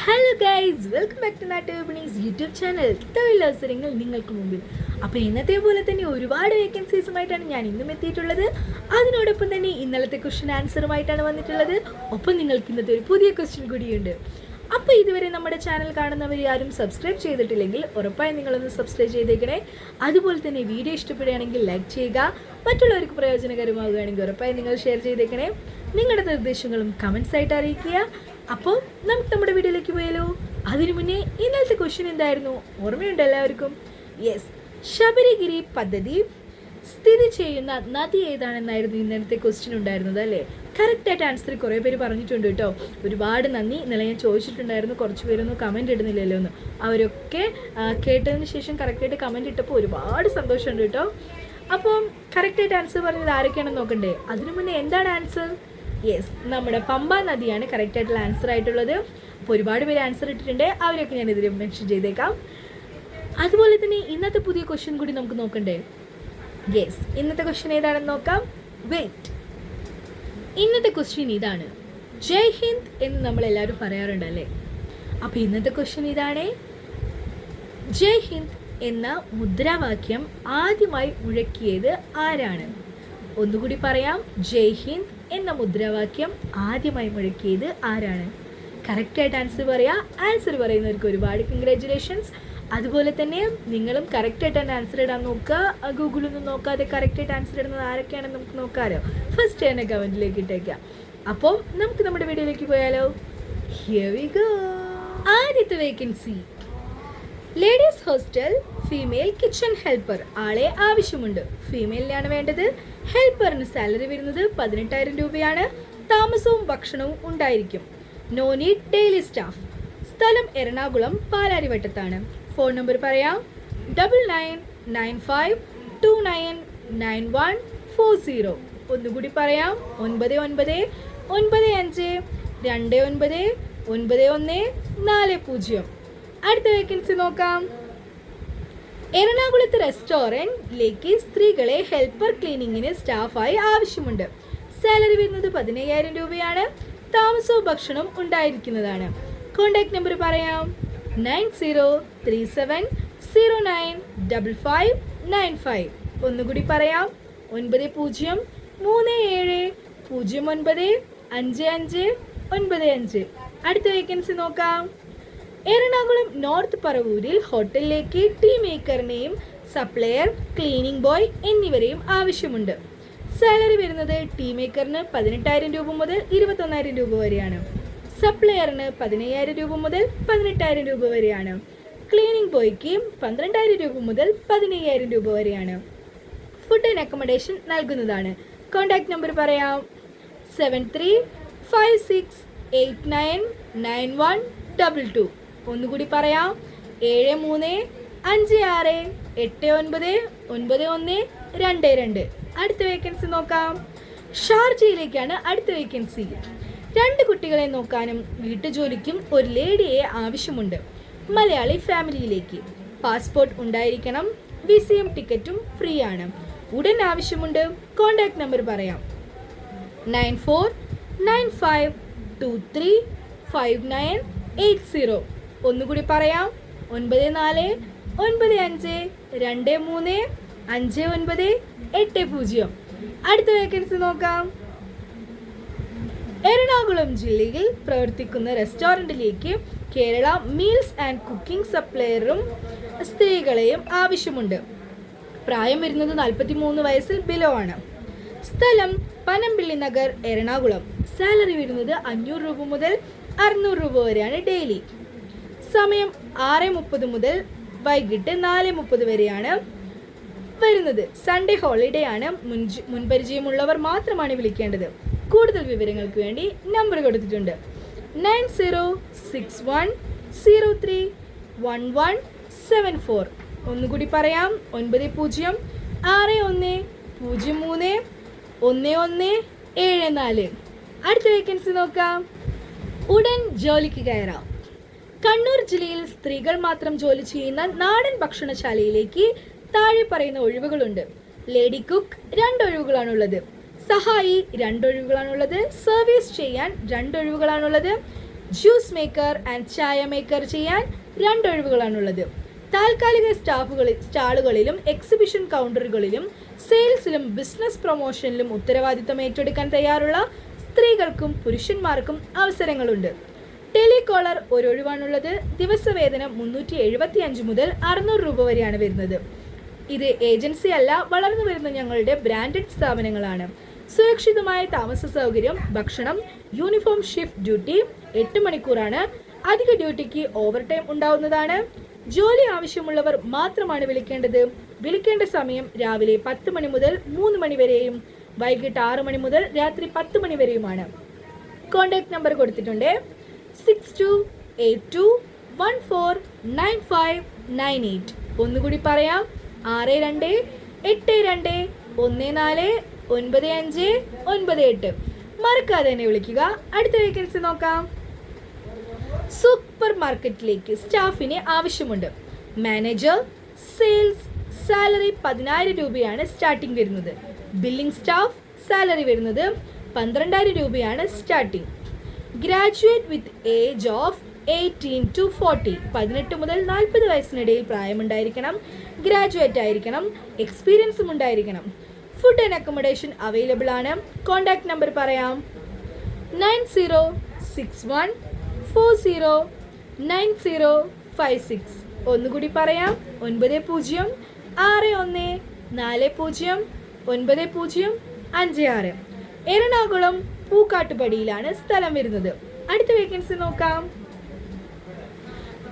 Hello guys, welcome back to നാട്ടുവിപണീസ് YouTube channel. തൊഴിലവസരങ്ങൾ നിങ്ങൾക്ക് മുമ്പിൽ. അപ്പോൾ ഇന്നത്തെ പോലെ തന്നെ ഒരുപാട് വേക്കൻസീസുമായിട്ടാണ് ഞാൻ ഇന്നും എത്തിയിട്ടുള്ളത്. അതിനോടൊപ്പം തന്നെ ഇന്നലത്തെ ക്വസ്റ്റ്യൻ ആൻസറുമായിട്ടാണ് വന്നിട്ടുള്ളത്. ഒപ്പം നിങ്ങൾക്ക് ഇന്നത്തെ ഒരു പുതിയ ക്വസ്റ്റ്യൻ കൂടിയുണ്ട്. അപ്പോൾ ഇതുവരെ നമ്മുടെ ചാനൽ കാണുന്നവർ ആരും സബ്സ്ക്രൈബ് ചെയ്തിട്ടില്ലെങ്കിൽ ഉറപ്പായും നിങ്ങളൊന്ന് സബ്സ്ക്രൈബ് ചെയ്തേക്കണേ. അതുപോലെ തന്നെ വീഡിയോ ഇഷ്ടപ്പെടുകയാണെങ്കിൽ ലൈക്ക് ചെയ്യുക. മറ്റുള്ളവർക്ക് പ്രയോജനകരമാവുകയാണെങ്കിൽ ഉറപ്പായും നിങ്ങൾ ഷെയർ ചെയ്തേക്കണേ. നിങ്ങളുടെ നിർദ്ദേശങ്ങളും കമൻസ് ആയിട്ട് അറിയിക്കുക. അപ്പോൾ നമുക്ക് നമ്മുടെ വീഡിയോയിലേക്ക് പോയാലോ. അതിനു മുന്നേ ഇന്നലത്തെ ക്വസ്റ്റ്യൻ എന്തായിരുന്നു, ഓർമ്മയുണ്ട് എല്ലാവർക്കും? യെസ്, ശബരിഗിരി പദ്ധതി സ്ഥിതി ചെയ്യുന്ന നദി ഏതാണെന്നായിരുന്നു ഇന്നലത്തെ ക്വസ്റ്റ്യൻ ഉണ്ടായിരുന്നത് അല്ലേ. കറക്റ്റായിട്ട് ആൻസർ കുറേ പേര് പറഞ്ഞിട്ടുണ്ട് കേട്ടോ. ഒരുപാട് നന്ദി. ഇന്നലെ ഞാൻ ചോദിച്ചിട്ടുണ്ടായിരുന്നു, കുറച്ച് പേരൊന്നും കമൻറ്റ് ഇടുന്നില്ലല്ലോ എന്ന്. അവരൊക്കെ കേട്ടതിന് ശേഷം കറക്റ്റായിട്ട് കമൻറ്റ് ഇട്ടപ്പോൾ ഒരുപാട് സന്തോഷമുണ്ട് കേട്ടോ. അപ്പം കറക്റ്റായിട്ട് ആൻസർ പറഞ്ഞത് ആരൊക്കെയാണെന്ന് നോക്കണ്ടേ. അതിനു മുന്നേ എന്താണ് ആൻസർ? യെസ്, നമ്മുടെ പമ്പ നദിയാണ് കറക്റ്റായിട്ടുള്ള ആൻസർ ആയിട്ടുള്ളത്. അപ്പോൾ ഒരുപാട് പേര് ആൻസർ ഇട്ടിട്ടുണ്ട്, അവരൊക്കെ ഞാൻ ഇതിൽ മെൻഷൻ ചെയ്തേക്കാം. അതുപോലെ തന്നെ ഇന്നത്തെ പുതിയ ക്വസ്റ്റ്യൻ കൂടി നമുക്ക് നോക്കണ്ടേ. യെസ്, ഇന്നത്തെ ക്വസ്റ്റ്യൻ ഏതാണെന്ന് നോക്കാം. വെയിറ്റ്, ഇന്നത്തെ ക്വസ്റ്റ്യൻ ഇതാണ്. ജയ് ഹിന്ദ് എന്ന് നമ്മളെല്ലാവരും പറയാറുണ്ടല്ലേ. അപ്പോൾ ഇന്നത്തെ ക്വസ്റ്റ്യൻ ഇതാണ്. ജയ് ഹിന്ദ് എന്ന മുദ്രാവാക്യം ആദ്യമായി മുഴക്കിയത് ആരാണ്? ഒന്നുകൂടി പറയാം. ജയ് ഹിന്ദ് എന്ന മുദ്രാവാക്യം ആദ്യമായി മുഴക്കിയത് ആരാണ്? കറക്റ്റായിട്ട് ആൻസർ പറയാം. ആൻസർ പറയുന്നവർക്ക് ഒരുപാട് കൺഗ്രാറ്റുലേഷൻസ്. അതുപോലെ തന്നെ നിങ്ങളും കറക്റ്റായിട്ട് തന്നെ ആൻസർ ഇടാൻ നോക്കുക. ഗൂഗിളൊന്നും നോക്കാതെ കറക്റ്റായിട്ട് ആൻസർ ഇടുന്നത് ആരൊക്കെയാണെന്ന് നമുക്ക് നോക്കാമല്ലോ. ഫസ്റ്റ് തന്നെ കമൻറ്റിലേക്ക് ഇട്ടേക്കാം. അപ്പോൾ നമുക്ക് നമ്മുടെ വീഡിയോയിലേക്ക് പോയാലോ. Here we go. ആദ്യത്തെ vacancy ladies hostel female kitchen helper. ആളെ ആവശ്യമുണ്ട്. ഫീമെയിലിനാണ് വേണ്ടത്. ഹെൽപ്പറിന് സാലറി വരുന്നത് 18,000 രൂപയാണ്. താമസവും ഭക്ഷണവും ഉണ്ടായിരിക്കും. No need daily staff. സ്ഥലം എറണാകുളം പാലാരിവട്ടത്താണ്. ഫോൺ നമ്പർ പറയാം. 9995299140. ഒന്നുകൂടി പറയാം. 9995299140. അടുത്ത വേക്കൻസി നോക്കാം. എറണാകുളത്ത് റെസ്റ്റോറൻറ്റിലേക്ക് സ്ത്രീകളെ ഹെൽപ്പർ ക്ലീനിങ്ങിന് സ്റ്റാഫായി ആവശ്യമുണ്ട്. സാലറി വരുന്നത് 15,000 രൂപയാണ്. താമസവും ഭക്ഷണവും ഉണ്ടായിരിക്കുന്നതാണ്. കോൺടാക്ട് നമ്പർ പറയാം. 9037095595. ഒന്നുകൂടി പറയാം. 9037095595. അടുത്ത വേക്കൻസി നോക്കാം. എറണാകുളം നോർത്ത് പറവൂരിൽ ഹോട്ടലിലേക്ക് ടീ മേക്കറിനെയും സപ്ലയർ, ക്ലീനിംഗ് ബോയ് എന്നിവരെയും ആവശ്യമുണ്ട്. സാലറി വരുന്നത് ടീ മേക്കറിന് 18,000 രൂപ മുതൽ 21,000 രൂപ വരെയാണ്. സപ്ലയറിന് 15,000 രൂപ മുതൽ 18,000 രൂപ വരെയാണ്. ക്ലീനിംഗ് ബോയ്ക്ക് 12,000 രൂപ മുതൽ 15,000 രൂപ വരെയാണ്. ഫുഡ് ആൻഡ് അക്കോമഡേഷൻ നൽകുന്നതാണ്. കോൺടാക്ട് നമ്പർ പറയാം. 7356899122. ഒന്നുകൂടി പറയാം. 7356899122. അടുത്ത വേക്കൻസി നോക്കാം. ഷാർജയിലേക്കാണ് അടുത്ത വേക്കൻസി. 2 കുട്ടികളെ നോക്കാനും വീട്ടുജോലിക്കും ഒരു ലേഡിയെ ആവശ്യമുണ്ട്. മലയാളി ഫാമിലിയിലേക്ക്. പാസ്പോർട്ട് ഉണ്ടായിരിക്കണം. വിസയും ടിക്കറ്റും ഫ്രീ ആണ്. ഉടൻ ആവശ്യമുണ്ട്. കോൺടാക്ട് നമ്പർ പറയാം. 9495235980. ഒന്നുകൂടി പറയാം. 9495235980. അടുത്ത വേക്കൻസി നോക്കാം. എറണാകുളം ജില്ലയിൽ പ്രവർത്തിക്കുന്ന റെസ്റ്റോറൻറ്റിലേക്ക് കേരള മീൽസ് ആൻഡ് കുക്കിംഗ് സപ്ലയറും സ്ത്രീകളെയും ആവശ്യമുണ്ട്. പ്രായം വരുന്നത് 43 വയസ്സിൽ ബിലോ ആണ്. സ്ഥലം പനമ്പിള്ളി നഗർ, എറണാകുളം. സാലറി വരുന്നത് 500 രൂപ മുതൽ 600 രൂപ വരെയാണ് ഡെയിലി. സമയം 6:30 മുതൽ വൈകിട്ട് 4:30 വരെയാണ് വരുന്നത്. സൺഡേ ഹോളിഡേ ആണ്. മുൻപരിചയമുള്ളവർ മാത്രമാണ് വിളിക്കേണ്ടത്. കൂടുതൽ വിവരങ്ങൾക്ക് വേണ്ടി നമ്പർ കൊടുത്തിട്ടുണ്ട്. 9061031174. ഒന്നുകൂടി പറയാം. 9061031174. അടുത്ത വേക്കൻസി നോക്കാം. ഉടൻ ജോലിക്ക് കയറാം. കണ്ണൂർ ജില്ലയിൽ സ്ത്രീകൾ മാത്രം ജോലി ചെയ്യുന്ന നാടൻ ഭക്ഷണശാലയിലേക്ക് താഴെ പറയുന്ന ഒഴിവുകളുണ്ട്. Lady cook 2 ഒഴിവുകളാണുള്ളത്. സഹായി 2 ഒഴിവുകളാണുള്ളത്. സർവീസ് ചെയ്യാൻ 2 ഒഴിവുകളാണുള്ളത്. ജ്യൂസ് മേക്കർ ആൻഡ് ചായ മേക്കർ ചെയ്യാൻ 2 ഒഴിവുകളാണുള്ളത്. താൽക്കാലിക സ്റ്റാളുകളിലും എക്സിബിഷൻ കൗണ്ടറുകളിലും സെയിൽസിലും ബിസിനസ് പ്രൊമോഷനിലും ഉത്തരവാദിത്തം ഏറ്റെടുക്കാൻ തയ്യാറുള്ള സ്ത്രീകൾക്കും പുരുഷന്മാർക്കും അവസരങ്ങളുണ്ട്. ടെലികോളർ ഒരൊഴിവാണുള്ളത്. ദിവസവേതനം 375 മുതൽ 600 രൂപ വരെയാണ് വരുന്നത്. ഇത് ഏജൻസി അല്ല, വളർന്നു വരുന്ന ഞങ്ങളുടെ ബ്രാൻഡഡ് സ്ഥാപനങ്ങളാണ്. സുരക്ഷിതമായ താമസ സൗകര്യം, ഭക്ഷണം, യൂണിഫോം ഷിഫ്റ്റ് ഡ്യൂട്ടി 8 മണിക്കൂറാണ്. അധിക ഡ്യൂട്ടിക്ക് ഓവർ ടൈം ഉണ്ടാവുന്നതാണ്. ജോലി ആവശ്യമുള്ളവർ മാത്രമാണ് വിളിക്കേണ്ടത്. വിളിക്കേണ്ട സമയം രാവിലെ 10 മണി മുതൽ 3 മണി വരെയും വൈകിട്ട് 6 മണി മുതൽ രാത്രി 10 മണി വരെയുമാണ്. കോൺടാക്ട് നമ്പർ കൊടുത്തിട്ടുണ്ട് 6282149598. ഒന്നുകൂടി പറയാം 6282149598. മറക്കാതെ തന്നെ വിളിക്കുക. അടുത്ത വേക്കൻസി നോക്കാം. സൂപ്പർ മാർക്കറ്റിലേക്ക് സ്റ്റാഫിനെ ആവശ്യമുണ്ട്. മാനേജർ, സെയിൽസ്, സാലറി 10,000 രൂപയാണ് സ്റ്റാർട്ടിംഗ് വരുന്നത്. ബില്ലിംഗ് സ്റ്റാഫ് സാലറി വരുന്നത് 12,000 രൂപയാണ് starting. Graduate with age of 18 to 40, 18 മുതൽ 40 വയസ്സിനിടയിൽ പ്രായമുണ്ടായിരിക്കണം. ഗ്രാജുവേറ്റ് ആയിരിക്കണം. എക്സ്പീരിയൻസും ഉണ്ടായിരിക്കണം. ഫുഡ് ആൻഡ് അക്കോമഡേഷൻ അവൈലബിൾ ആണ്. കോൺടാക്ട് നമ്പർ പറയാം 9061409056. ഒന്നുകൂടി പറയാം 9061409056. എറണാകുളം പൂക്കാട്ടുപടിയിലാണ് സ്ഥലം വരുന്നത്. അടുത്ത വേക്കൻസി നോക്കാം.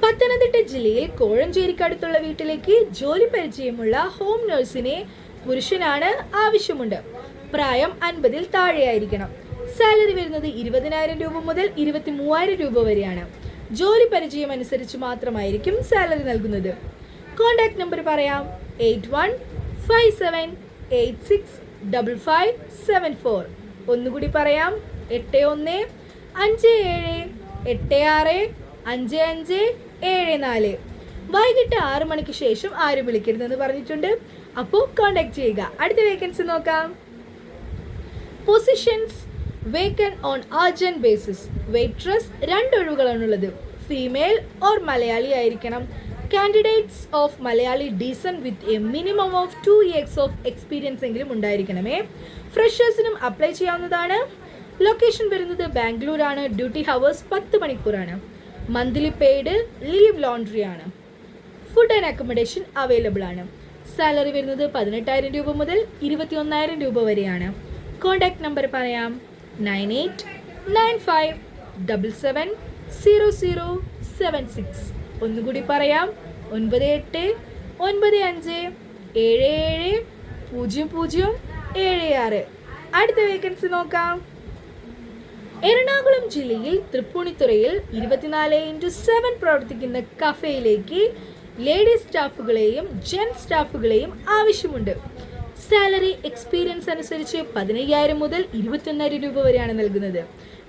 പത്തനംതിട്ട ജില്ലയിൽ കോഴഞ്ചേരിക്കടുത്തുള്ള വീട്ടിലേക്ക് ജോലി പരിചയമുള്ള ഹോം നഴ്സിനെ പുരുഷനാണ് ആവശ്യമുണ്ട്. പ്രായം 50-ൽ താഴെയായിരിക്കണം. സാലറി വരുന്നത് 20,000 രൂപ മുതൽ 23,000 രൂപ വരെയാണ്. ജോലി പരിചയം അനുസരിച്ച് മാത്രമായിരിക്കും സാലറി നൽകുന്നത്. കോൺടാക്ട് നമ്പർ പറയാം 8157865574. ഒന്നുകൂടി പറയാം 8157865574. വൈകിട്ട് 6 മണിക്ക് ശേഷം ആരും വിളിക്കരുതെന്ന് പറഞ്ഞിട്ടുണ്ട്. അപ്പോൾ കോൺടാക്ട് ചെയ്യുക. അടുത്ത വേക്കൻസി നോക്കാം. Positions vacant on urgent basis. Waitress 2 ഒഴിവുകളാണുള്ളത്. ഫീമെയിൽ ഓർ മലയാളി ആയിരിക്കണം. Candidates of Malayali decent with a minimum of 2 years of experience എങ്കിലും ഉണ്ടായിരിക്കണമേ. ഫ്രഷേഴ്സിനും അപ്ലൈ ചെയ്യാവുന്നതാണ്. ലൊക്കേഷൻ വരുന്നത് ബാംഗ്ലൂരാണ്. ഡ്യൂട്ടി ഹവേഴ്സ് 10 മണിക്കൂറാണ്. മന്ത്ലി പെയ്ഡ് ലീവ് ലോണ്ടറി ആണ്. ഫുഡ് ആൻഡ് അക്കോമഡേഷൻ അവൈലബിൾ ആണ്. സാലറി വരുന്നത് 18,000 രൂപ മുതൽ 21,000 രൂപ വരെയാണ്. കോൺടാക്ട് നമ്പർ പറയാം 9895770076. ഒന്നുകൂടി പറയാം 9895770076. അടുത്ത വേക്കൻസി നോക്കാം. എറണാകുളം ജില്ലയിൽ തൃപ്പൂണിത്തുറയിൽ 24/7 പ്രവർത്തിക്കുന്ന കഫേയിലേക്ക് ലേഡീസ് സ്റ്റാഫുകളെയും ജെൻസ് സ്റ്റാഫുകളെയും ആവശ്യമുണ്ട്. സാലറി എക്സ്പീരിയൻസ് അനുസരിച്ച് 15,000 മുതൽ 21,000 രൂപ വരെയാണ് നൽകുന്നത്.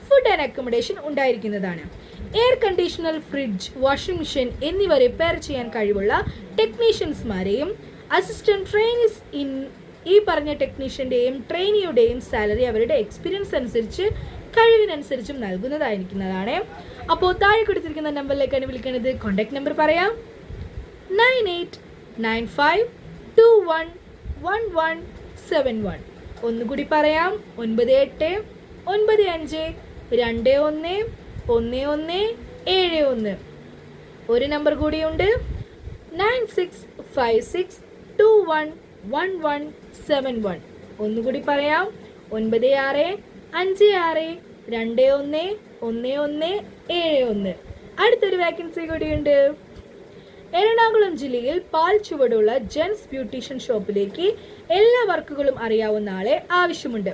ഫുഡ് ആൻഡ് അക്കോമഡേഷൻ ഉണ്ടായിരിക്കുന്നതാണ്. Air conditioner, fridge, washing machine എന്നിവ റിപ്പയർ ചെയ്യാൻ കഴിവുള്ള ടെക്നീഷ്യൻസ്മാരെയും അസിസ്റ്റന്റ് ട്രെയിനീസ് ഈ പറഞ്ഞ ടെക്നീഷ്യൻ്റെയും ട്രെയിനിയുടെയും സാലറി അവരുടെ എക്സ്പീരിയൻസ് അനുസരിച്ച് കഴിവിനനുസരിച്ചും നൽകുന്നതായിരിക്കുന്നതാണ്. അപ്പോൾ താഴെ കൊടുത്തിരിക്കുന്ന നമ്പറിലേക്കാണ് വിളിക്കുന്നത്. കോൺടാക്ട് നമ്പർ പറയാം 9895211171. ഒന്നുകൂടി പറയാം 9895211171. ഒരു നമ്പർ കൂടിയുണ്ട് 9656211171. ഒന്നുകൂടി പറയാം 9656211171. അടുത്തൊരു വേക്കൻസി കൂടിയുണ്ട്. എറണാകുളം ജില്ലയിൽ പാൽ ചുവടുള്ള ജെൻസ് ബ്യൂട്ടീഷ്യൻ ഷോപ്പിലേക്ക് എല്ലാ വർക്കുകളും അറിയാവുന്ന ആളെ ആവശ്യമുണ്ട്.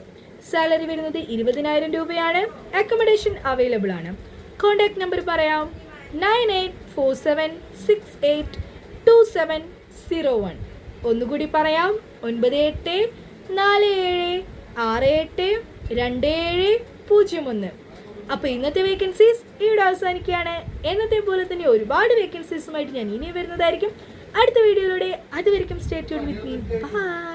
സാലറി വരുന്നത് 20,000 രൂപയാണ്. അക്കോമഡേഷൻ അവൈലബിൾ ആണ്. കോൺടാക്ട് നമ്പർ പറയാം 9847682701. ഒന്നുകൂടി പറയാം 9847682701. അപ്പോൾ ഇന്നത്തെ വേക്കൻസീസ് ഇവിടെ അവസാനിക്കുകയാണ്. എന്നത്തെ പോലെ തന്നെ ഒരുപാട് വേക്കൻസീസുമായിട്ട് ഞാൻ ഇനി വരുന്നതായിരിക്കും അടുത്ത വീഡിയോയിലൂടെ. അതുവരെയും stay tuned with me. By.